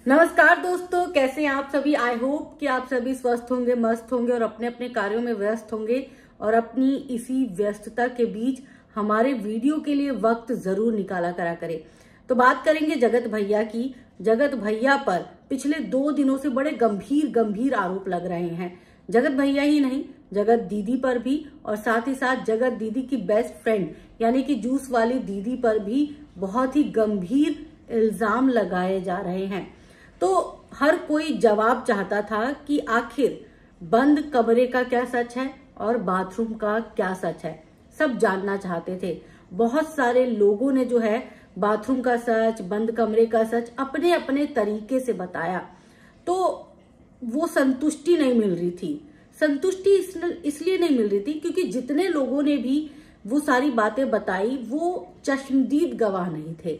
नमस्कार दोस्तों, कैसे हैं आप सभी। आई होप कि आप सभी स्वस्थ होंगे, मस्त होंगे और अपने अपने कार्यों में व्यस्त होंगे और अपनी इसी व्यस्तता के बीच हमारे वीडियो के लिए वक्त जरूर निकाला करा करें। तो बात करेंगे जगत भैया की। जगत भैया पर पिछले 2 दिनों से बड़े गंभीर आरोप लग रहे हैं। जगत भैया ही नहीं, जगत दीदी पर भी और साथ ही साथ जगत दीदी की बेस्ट फ्रेंड यानी कि जूस वाली दीदी पर भी बहुत ही गंभीर इल्जाम लगाए जा रहे हैं। तो हर कोई जवाब चाहता था कि आखिर बंद कमरे का क्या सच है और बाथरूम का क्या सच है। सब जानना चाहते थे। बहुत सारे लोगों ने जो है बाथरूम का सच, बंद कमरे का सच अपने अपने तरीके से बताया। तो वो संतुष्टि नहीं मिल रही थी। संतुष्टि इसलिए नहीं मिल रही थी क्योंकि जितने लोगों ने भी वो सारी बातें बताई वो चश्मदीद गवाह नहीं थे।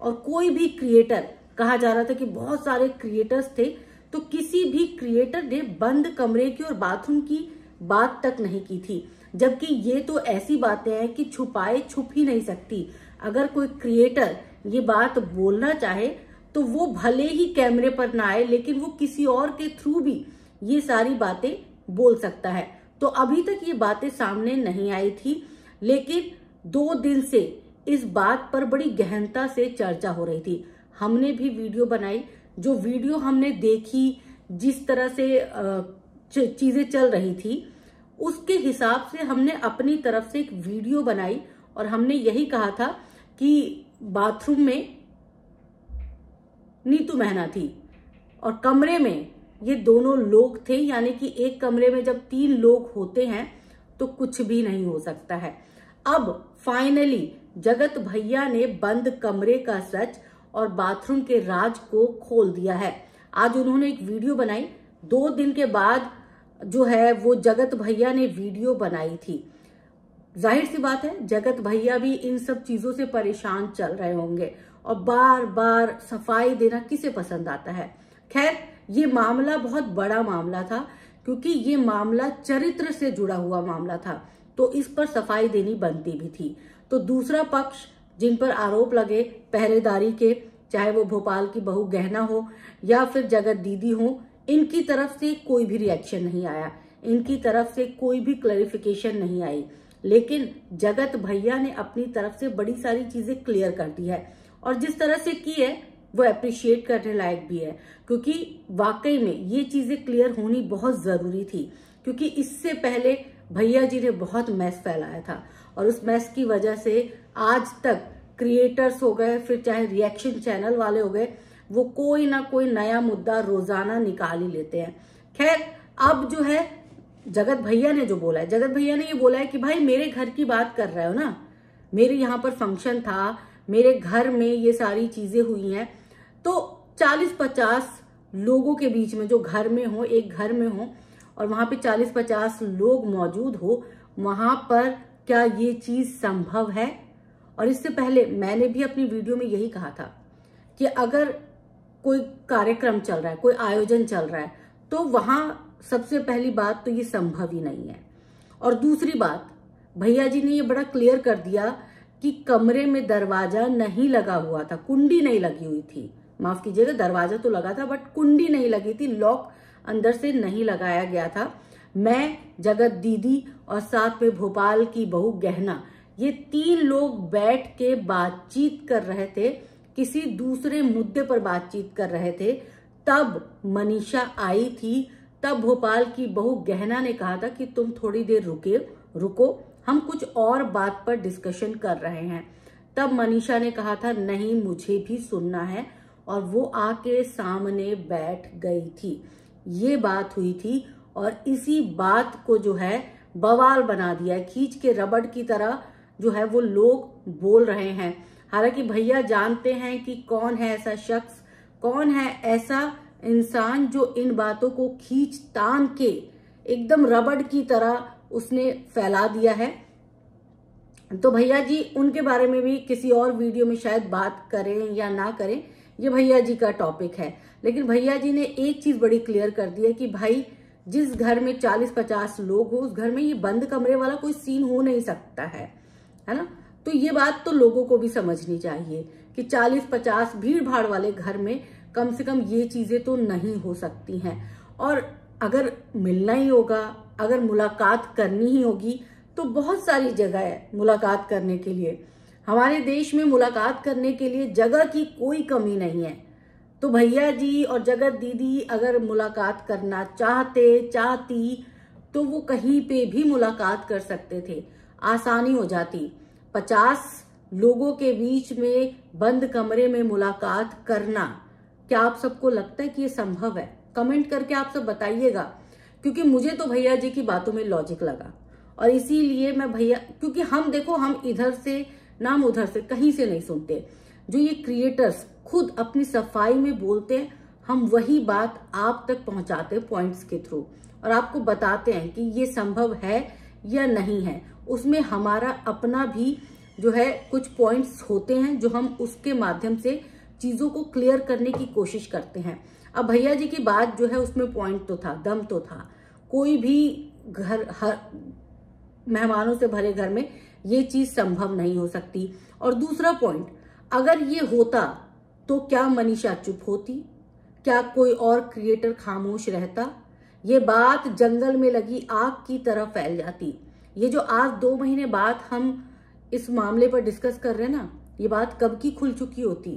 और कोई भी क्रिएटर, कहा जा रहा था कि बहुत सारे क्रिएटर्स थे, तो किसी भी क्रिएटर ने बंद कमरे की और बाथरूम की बात तक नहीं की थी। जबकि ये तो ऐसी बातें हैं कि छुपाए छुप ही नहीं सकती। अगर कोई क्रिएटर ये बात बोलना चाहे तो वो भले ही कैमरे पर ना आए, लेकिन वो किसी और के थ्रू भी ये सारी बातें बोल सकता है। तो अभी तक ये बातें सामने नहीं आई थी, लेकिन 2 दिन से इस बात पर बड़ी गहनता से चर्चा हो रही थी। हमने भी वीडियो बनाई। जो वीडियो हमने देखी, जिस तरह से चीजें चल रही थी, उसके हिसाब से हमने अपनी तरफ से एक वीडियो बनाई और हमने यही कहा था कि बाथरूम में नीतू महना थी और कमरे में ये दोनों लोग थे। यानी कि एक कमरे में जब 3 लोग होते हैं तो कुछ भी नहीं हो सकता है। अब फाइनली जगत भैया ने बंद कमरे का सच और बाथरूम के राज को खोल दिया है। आज उन्होंने एक वीडियो बनाई। 2 दिन के बाद जो है वो जगत भैया ने वीडियो बनाई थी। जाहिर सी बात है जगत भैया भी इन सब चीजों से परेशान चल रहे होंगे और बार बार सफाई देना किसे पसंद आता है। खैर, ये मामला बहुत बड़ा मामला था क्योंकि ये मामला चरित्र से जुड़ा हुआ मामला था, तो इस पर सफाई देनी बनती भी थी। तो दूसरा पक्ष जिन पर आरोप लगे पहरेदारी के, चाहे वो भोपाल की बहू गहना हो या फिर जगत दीदी हो, इनकी तरफ से कोई भी रिएक्शन नहीं आया, इनकी तरफ से कोई भी क्लैरिफिकेशन नहीं आई। लेकिन जगत भैया ने अपनी तरफ से बड़ी सारी चीजें क्लियर कर दी है और जिस तरह से की है वो अप्रिशिएट करने लायक भी है, क्योंकि वाकई में ये चीजें क्लियर होनी बहुत जरूरी थी। क्योंकि इससे पहले भैया जी ने बहुत मैस फैलाया था और उस मैस की वजह से आज तक क्रिएटर्स हो गए, फिर चाहे रिएक्शन चैनल वाले हो गए, वो कोई ना कोई नया मुद्दा रोजाना निकाल ही लेते हैं। खैर, अब जो है जगत भैया ने जो बोला है, जगत भैया ने ये बोला है कि भाई मेरे घर की बात कर रहे हो ना, मेरे यहाँ पर फंक्शन था, मेरे घर में ये सारी चीजें हुई हैं, तो 40-50 लोगों के बीच में जो घर में हो, एक घर में हो और वहां पे 40-50 लोग मौजूद हो, वहां पर क्या ये चीज संभव है। और इससे पहले मैंने भी अपनी वीडियो में यही कहा था कि अगर कोई कार्यक्रम चल रहा है, कोई आयोजन चल रहा है, तो वहां सबसे पहली बात तो ये संभव ही नहीं है। और दूसरी बात, भैया जी ने ये बड़ा क्लियर कर दिया कि कमरे में दरवाजा नहीं लगा हुआ था, कुंडी नहीं लगी हुई थी। माफ कीजिएगा, दरवाजा तो लगा था बट कुंडी नहीं लगी थी, लॉक अंदर से नहीं लगाया गया था। मैं, जगत दीदी और साथ में भोपाल की बहू गहना, ये 3 लोग बैठ के बातचीत कर रहे थे, किसी दूसरे मुद्दे पर बातचीत कर रहे थे। तब मनीषा आई थी, तब भोपाल की बहू गहना ने कहा था कि तुम थोड़ी देर रुको, हम कुछ और बात पर डिस्कशन कर रहे हैं। तब मनीषा ने कहा था नहीं, मुझे भी सुनना है, और वो आके सामने बैठ गई थी। ये बात हुई थी और इसी बात को जो है बवाल बना दिया है, खींच के रबड़ की तरह जो है वो लोग बोल रहे हैं। हालांकि भैया जानते हैं कि कौन है ऐसा शख्स, कौन है ऐसा इंसान जो इन बातों को खींच तान के एकदम रबड़ की तरह उसने फैला दिया है। तो भैया जी उनके बारे में भी किसी और वीडियो में शायद बात करें या ना करें, ये भैया जी का टॉपिक है। लेकिन भैया जी ने एक चीज बड़ी क्लियर कर दी है कि भाई जिस घर में 40-50 लोग हो, उस घर में ये बंद कमरे वाला कोई सीन हो नहीं सकता है ना। तो ये बात तो लोगों को भी समझनी चाहिए कि 40-50 भीड़ भाड़ वाले घर में कम से कम ये चीजें तो नहीं हो सकती हैं। और अगर मिलना ही होगा, अगर मुलाकात करनी ही होगी, तो बहुत सारी जगह है मुलाकात करने के लिए। हमारे देश में मुलाकात करने के लिए जगह की कोई कमी नहीं है। तो भैया जी और जगत दीदी अगर मुलाकात करना चाहती तो वो कहीं पे भी मुलाकात कर सकते थे, आसानी हो जाती। 50 लोगों के बीच में बंद कमरे में मुलाकात करना, क्या आप सबको लगता है कि ये संभव है? कमेंट करके आप सब बताइएगा, क्योंकि मुझे तो भैया जी की बातों में लॉजिक लगा। और इसीलिए मैं भैया, क्योंकि हम देखो, हम इधर से नाम उधर से कहीं से नहीं सुनते। जो ये क्रिएटर्स खुद अपनी सफाई में बोलते हैं, हम वही बात आप तक पहुंचाते हैं पॉइंट्स के थ्रू, और आपको बताते हैं कि ये संभव है या नहीं है। उसमें हमारा अपना भी जो है कुछ पॉइंट्स होते हैं जो हम उसके माध्यम से चीजों को क्लियर करने की कोशिश करते हैं। अब भैया जी की बात जो है उसमें पॉइंट तो था, दम तो था। कोई भी घर, हर मेहमानों से भरे घर में ये चीज संभव नहीं हो सकती। और दूसरा पॉइंट, अगर ये होता तो क्या मनीषा चुप होती? क्या कोई और क्रिएटर खामोश रहता? ये बात जंगल में लगी आग की तरह फैल जाती। ये जो आज 2 महीने बाद हम इस मामले पर डिस्कस कर रहे हैं ना, ये बात कब की खुल चुकी होती,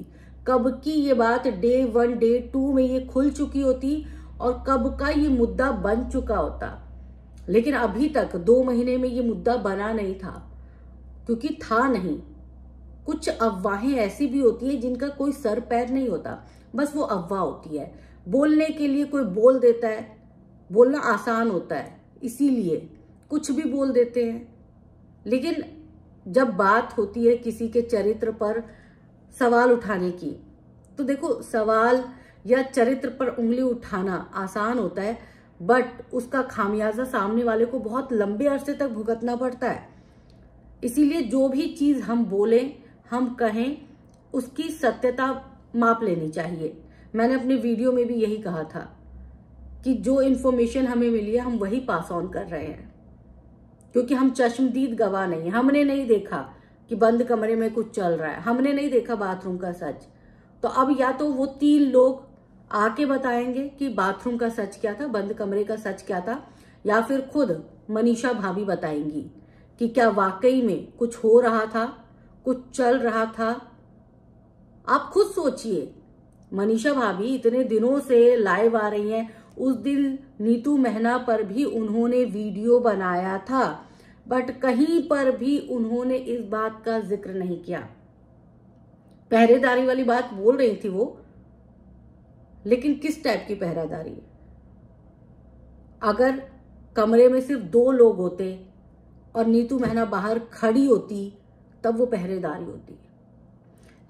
कब की ये बात डे 1 डे 2 में ये खुल चुकी होती, और कब का ये मुद्दा बन चुका होता। लेकिन अभी तक 2 महीने में ये मुद्दा बना नहीं था, क्योंकि था नहीं। कुछ अफवाहें ऐसी भी होती है जिनका कोई सर पैर नहीं होता, बस वो अफवाह होती है। बोलने के लिए कोई बोल देता है, बोलना आसान होता है, इसीलिए कुछ भी बोल देते हैं। लेकिन जब बात होती है किसी के चरित्र पर सवाल उठाने की, तो देखो, सवाल या चरित्र पर उंगली उठाना आसान होता है, बट उसका खामियाजा सामने वाले को बहुत लंबे अरसे तक भुगतना पड़ता है। इसीलिए जो भी चीज हम बोलें, हम कहें, उसकी सत्यता माप लेनी चाहिए। मैंने अपने वीडियो में भी यही कहा था कि जो इन्फॉर्मेशन हमें मिली है हम वही पास ऑन कर रहे हैं, क्योंकि हम चश्मदीद गवाह नहीं। हमने नहीं देखा कि बंद कमरे में कुछ चल रहा है, हमने नहीं देखा बाथरूम का सच। तो अब या तो वो 3 लोग आके बताएंगे कि बाथरूम का सच क्या था, बंद कमरे का सच क्या था, या फिर खुद मनीषा भाभी बताएंगी कि क्या वाकई में कुछ हो रहा था, कुछ चल रहा था। आप खुद सोचिए, मनीषा भाभी इतने दिनों से लाइव आ रही हैं। उस दिन नीतू मेहना पर भी उन्होंने वीडियो बनाया था, बट कहीं पर भी उन्होंने इस बात का जिक्र नहीं किया। पहरेदारी वाली बात बोल रही थी वो, लेकिन किस टाइप की पहरेदारी? अगर कमरे में सिर्फ 2 लोग होते और नीतू मेहना बाहर खड़ी होती, तब वो पहरेदारी होती।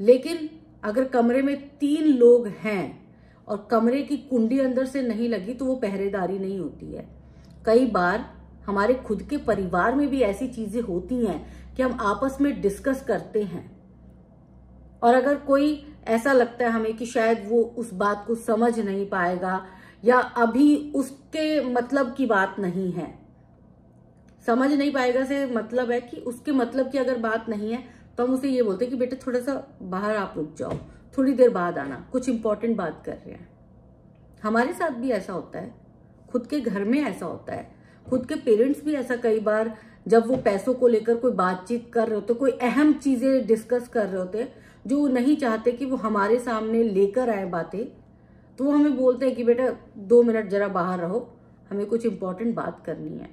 लेकिन अगर कमरे में 3 लोग हैं और कमरे की कुंडी अंदर से नहीं लगी, तो वो पहरेदारी नहीं होती है। कई बार हमारे खुद के परिवार में भी ऐसी चीजें होती हैं कि हम आपस में डिस्कस करते हैं, और अगर कोई ऐसा लगता है हमें कि शायद वो उस बात को समझ नहीं पाएगा, या अभी उसके मतलब की बात नहीं है, समझ नहीं पाएगा से मतलब है कि उसके मतलब की अगर बात नहीं है, तो हम उसे ये बोलते हैं कि बेटे थोड़ा सा बाहर आप रुक जाओ, थोड़ी देर बाद आना, कुछ इंपॉर्टेंट बात कर रहे हैं। हमारे साथ भी ऐसा होता है, खुद के घर में ऐसा होता है, खुद के पेरेंट्स भी ऐसा कई बार, जब वो पैसों को लेकर कोई बातचीत कर रहे होते, कोई अहम चीजें डिस्कस कर रहे होते, जो नहीं चाहते कि वो हमारे सामने लेकर आए बातें, तो वो हमें बोलते हैं कि बेटा 2 मिनट जरा बाहर रहो, हमें कुछ इंपॉर्टेंट बात करनी है।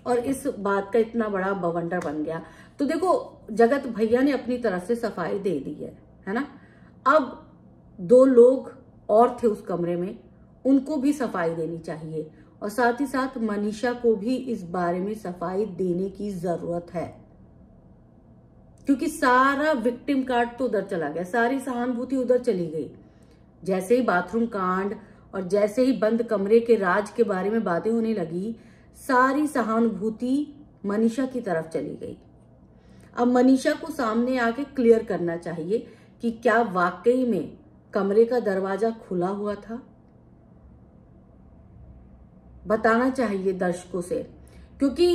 और इस बात का इतना बड़ा बवंडर बन गया। तो देखो, जगत भैया ने अपनी तरफ से सफाई दे दी है ना। अब 2 लोग और थे उस कमरे में, उनको भी सफाई देनी चाहिए, और साथ ही साथ मनीषा को भी इस बारे में सफाई देने की जरूरत है, क्योंकि सारा विक्टिम कार्ड तो उधर चला गया, सारी सहानुभूति उधर चली गई। जैसे ही बाथरूम कांड और जैसे ही बंद कमरे के राज के बारे में बातें होने लगी, सारी सहानुभूति मनीषा की तरफ चली गई। अब मनीषा को सामने आके क्लियर करना चाहिए कि क्या वाकई में कमरे का दरवाजा खुला हुआ था। बताना चाहिए दर्शकों से, क्योंकि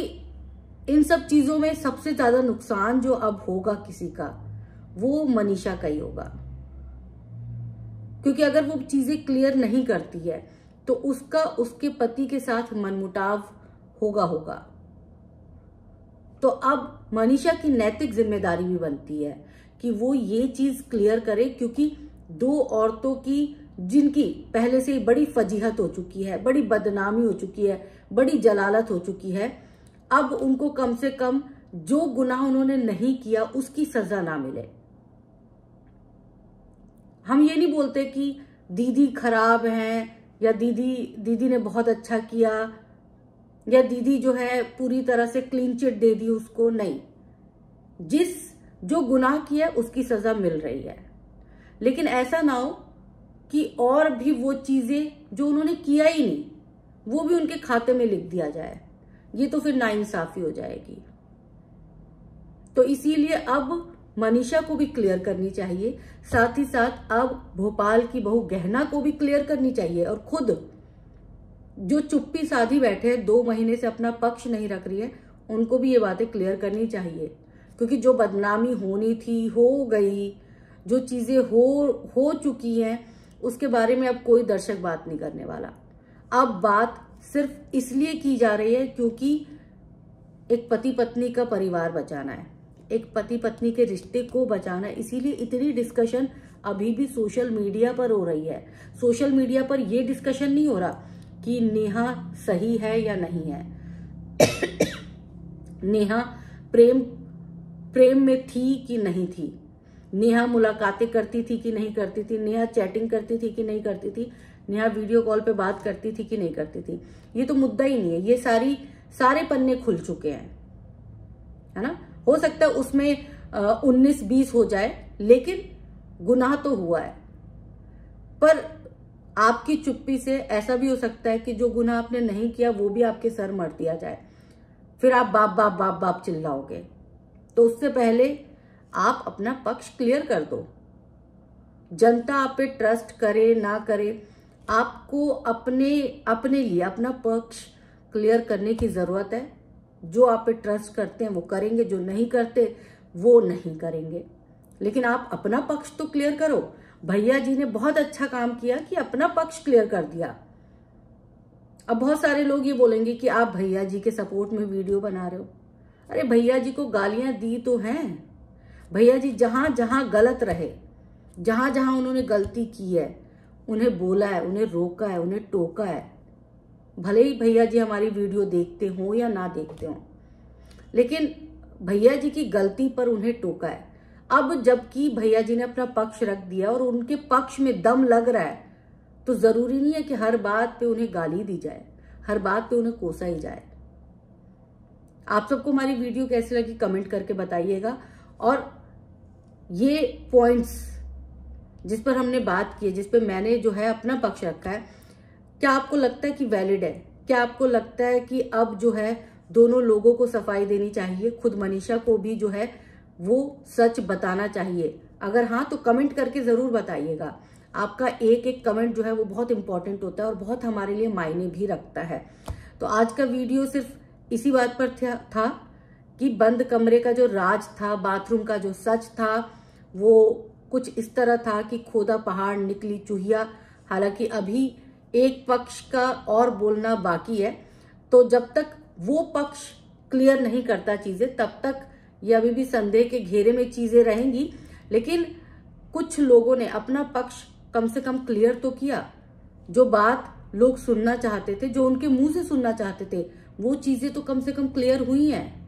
इन सब चीजों में सबसे ज्यादा नुकसान जो अब होगा किसी का, वो मनीषा का ही होगा। क्योंकि अगर वो चीजें क्लियर नहीं करती है तो उसका उसके पति के साथ मनमुटाव होगा। तो अब मनीषा की नैतिक जिम्मेदारी भी बनती है कि वो ये चीज क्लियर करे, क्योंकि दो औरतों की जिनकी पहले से ही बड़ी फजीहत हो चुकी है, बड़ी बदनामी हो चुकी है, बड़ी जलालत हो चुकी है, अब उनको कम से कम जो गुनाह उन्होंने नहीं किया उसकी सजा ना मिले। हम ये नहीं बोलते कि दीदी खराब हैं या दीदी ने बहुत अच्छा किया या दीदी जो है पूरी तरह से क्लीन चिट दे दी उसको, नहीं। जो गुनाह किया उसकी सजा मिल रही है, लेकिन ऐसा ना हो कि और भी वो चीजें जो उन्होंने किया ही नहीं वो भी उनके खाते में लिख दिया जाए। ये तो फिर नाइंसाफी हो जाएगी। तो इसीलिए अब मनीषा को भी क्लियर करनी चाहिए, साथ ही साथ अब भोपाल की बहू गहना को भी क्लियर करनी चाहिए, और खुद जो चुप्पी साधी बैठे हैं 2 महीने से अपना पक्ष नहीं रख रही है उनको भी ये बातें क्लियर करनी चाहिए। क्योंकि जो बदनामी होनी थी हो गई, जो चीजें हो चुकी हैं उसके बारे में अब कोई दर्शक बात नहीं करने वाला। अब बात सिर्फ इसलिए की जा रही है क्योंकि एक पति पत्नी का परिवार बचाना है, एक पति पत्नी के रिश्ते को बचाना है, इसीलिए इतनी डिस्कशन अभी भी सोशल मीडिया पर हो रही है। सोशल मीडिया पर यह डिस्कशन नहीं हो रहा कि नेहा सही है या नहीं है, नेहा प्रेम में थी कि नहीं थी, नेहा मुलाकातें करती थी कि नहीं करती थी, नेहा चैटिंग करती थी कि नहीं करती थी, नेहा वीडियो कॉल पे बात करती थी कि नहीं करती थी, ये तो मुद्दा ही नहीं है। ये सारे पन्ने खुल चुके हैं, है ना। हो सकता है उसमें 19-20 हो जाए, लेकिन गुनाह तो हुआ है। पर आपकी चुप्पी से ऐसा भी हो सकता है कि जो गुनाह आपने नहीं किया वो भी आपके सर मर दिया जाए, फिर आप बाप बाप बाप बाप चिल्लाओगे। तो उससे पहले आप अपना पक्ष क्लियर कर दो। जनता आप पे ट्रस्ट करे ना करे, आपको अपने लिए अपना पक्ष क्लियर करने की जरूरत है। जो आप पे ट्रस्ट करते हैं वो करेंगे, जो नहीं करते वो नहीं करेंगे, लेकिन आप अपना पक्ष तो क्लियर करो। भैया जी ने बहुत अच्छा काम किया कि अपना पक्ष क्लियर कर दिया। अब बहुत सारे लोग ये बोलेंगे कि आप भैया जी के सपोर्ट में वीडियो बना रहे हो। अरे भैया जी को गालियां दी तो हैं, भैया जी जहां जहां गलत रहे, जहां जहां उन्होंने गलती की है उन्हें बोला है, उन्हें रोका है, उन्हें टोका है। भले ही भैया जी हमारी वीडियो देखते हो या ना देखते हो, लेकिन भैया जी की गलती पर उन्हें टोका है। अब जबकि भैया जी ने अपना पक्ष रख दिया और उनके पक्ष में दम लग रहा है, तो जरूरी नहीं है कि हर बात पे उन्हें गाली दी जाए, हर बात पे उन्हें कोसा ही जाए। आप सबको हमारी वीडियो कैसी लगी कमेंट करके बताइएगा। और ये पॉइंट्स जिस पर हमने बात की है, जिस पे मैंने जो है अपना पक्ष रखा है, क्या आपको लगता है कि वैलिड है? क्या आपको लगता है कि अब जो है दोनों लोगों को सफाई देनी चाहिए, खुद मनीषा को भी जो है वो सच बताना चाहिए? अगर हाँ तो कमेंट करके जरूर बताइएगा। आपका एक एक कमेंट जो है वो बहुत इंपॉर्टेंट होता है और बहुत हमारे लिए मायने भी रखता है। तो आज का वीडियो सिर्फ इसी बात पर था कि बंद कमरे का जो राज था, बाथरूम का जो सच था, वो कुछ इस तरह था कि खोदा पहाड़ निकली चूहिया। हालांकि अभी एक पक्ष का और बोलना बाकी है, तो जब तक वो पक्ष क्लियर नहीं करता चीजें, तब तक ये अभी भी संदेह के घेरे में चीजें रहेंगी। लेकिन कुछ लोगों ने अपना पक्ष कम से कम क्लियर तो किया। जो बात लोग सुनना चाहते थे, जो उनके मुंह से सुनना चाहते थे, वो चीजें तो कम से कम क्लियर हुई हैं।